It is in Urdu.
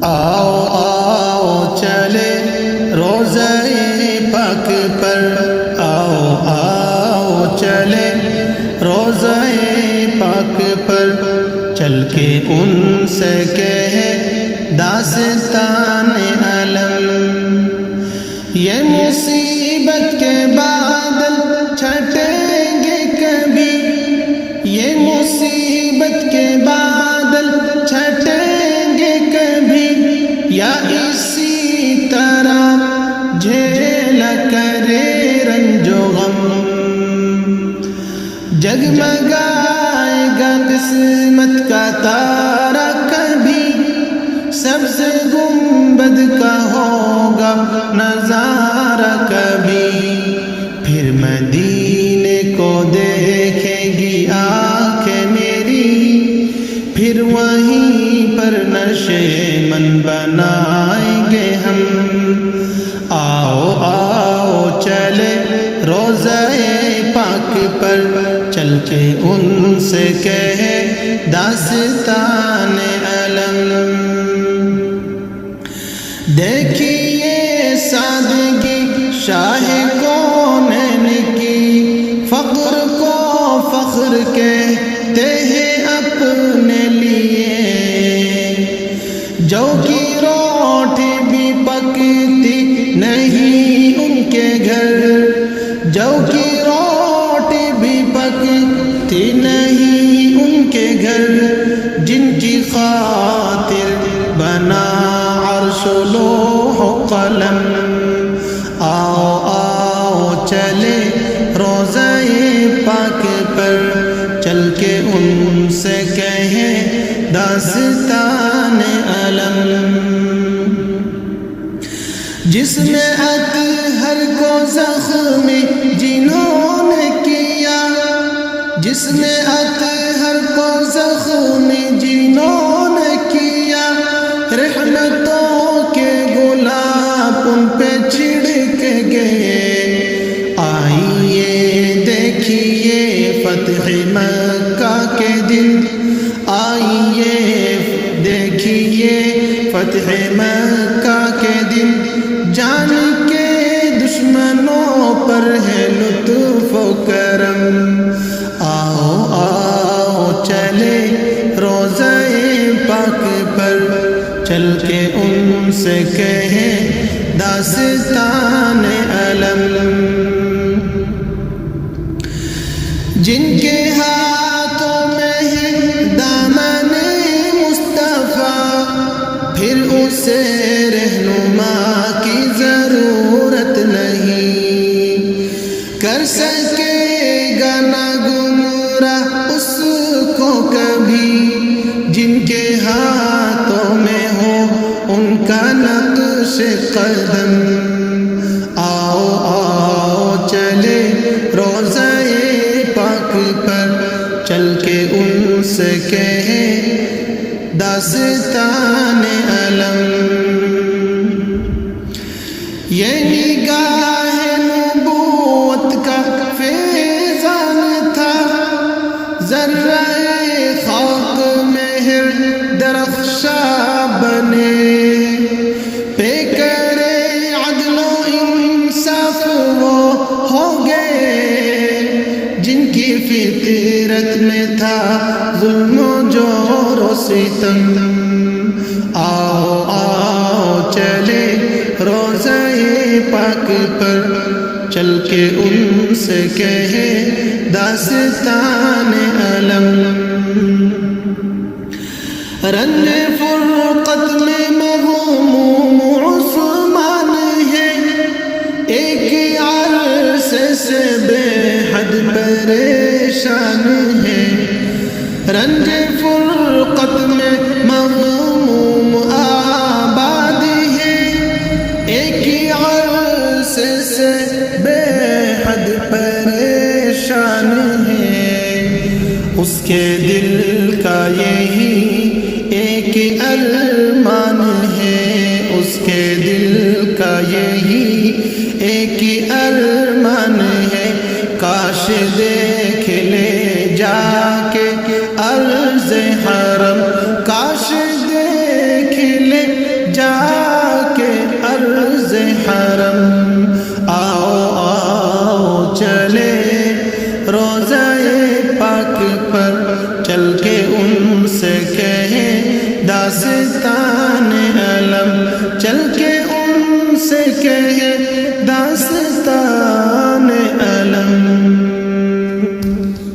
آؤ آؤ چلے روزہ پاک پر، آؤ آؤ چلے روزہ پاک پر، چل کے ان سے کہے داستان علم، یہ مصیبت کے بادل چھٹیں گے کبھی، یہ مصیبت کے بادل چھٹیں گے کبھی، یا اسی طرح جھیلا کرے رنج و غم، جگمگائے گا قسمت کا تارا کبھی، سبز گنبد کا ہوگا نظارہ کبھی، پھر مدینے کو دیکھے گی آنکھیں میری، پھر وہیں پر نشے من بنائیں گے ہم، آؤ آؤ چلے روزہ پاک پر، چل کے ان سے کہے داستان علم، دیکھیے سادگی شاہ کونین کی، فقر کو فخر کہتے ہیں اپنے لیے، جو کی روٹی بھی پکتی نہیں ان کے گھر، جو کی روٹی بھی پکتی نہیں ان کے گھر، جن کی خاطر بنا عرش و لوح و قلم، آؤ آؤ چلے روزہ پاک پر، چل کے ان سے کہیں داستان علم، جس نے اطہر کو زخمی جنہوں نے کیا، جس نے اطہر کو زخمی جنہوں نے کیا، رحمتوں کے گلاب ان پہ چھڑک گئے، آئیے دیکھیے فتح مکہ کے دن، آئیے دیکھیے فتح مکہ کے دن، جان کے دشمنوں پر ہے لطف و کرم، آؤ آؤ چلے روزہ پاک پر، چل کے ان سے کہیں داستان علم، جن کے ہاتھوں میں ہے دامن مصطفیٰ، پھر اسے رہنما کی ضرورت نہیں، کر سکے گا نہ گمراہ اس کو کبھی، جن کے ہاتھوں میں ہو ان کا نقش قدم، آؤ آؤ چلے روزہ پاک پر، چل کے ان سے کہیں داستان علم، یہ نگاہ نبوت کا فیضان تھا، ذرہ خاک مہر درخشاں بنے، پیکر عدل و انصاف وہ ہو گئے، جن کی فطرت میں تھا ظلم و جور و ستم، آؤ آؤ چلے روزہ پاک پر، چل کے ان سے کہے داستان علم، رنج فرقت میں مغموم عثمان ہے، ایک عرصے سے بے حد پریشان ہے، رنج فرقت میں مغموم آباد ہے، ایک عرصے سے بے حد پریشان ہے، اس کے دل کا یہی ایک ارمان ہے، اس کے دل کا یہی ایک ارمان ہے، کاش دیکھ لے جا کے عرض حرم، کاش دیکھ لے حرم آؤ آؤ چلے روزائے پاک پر چل کے ان سے کہیں داستان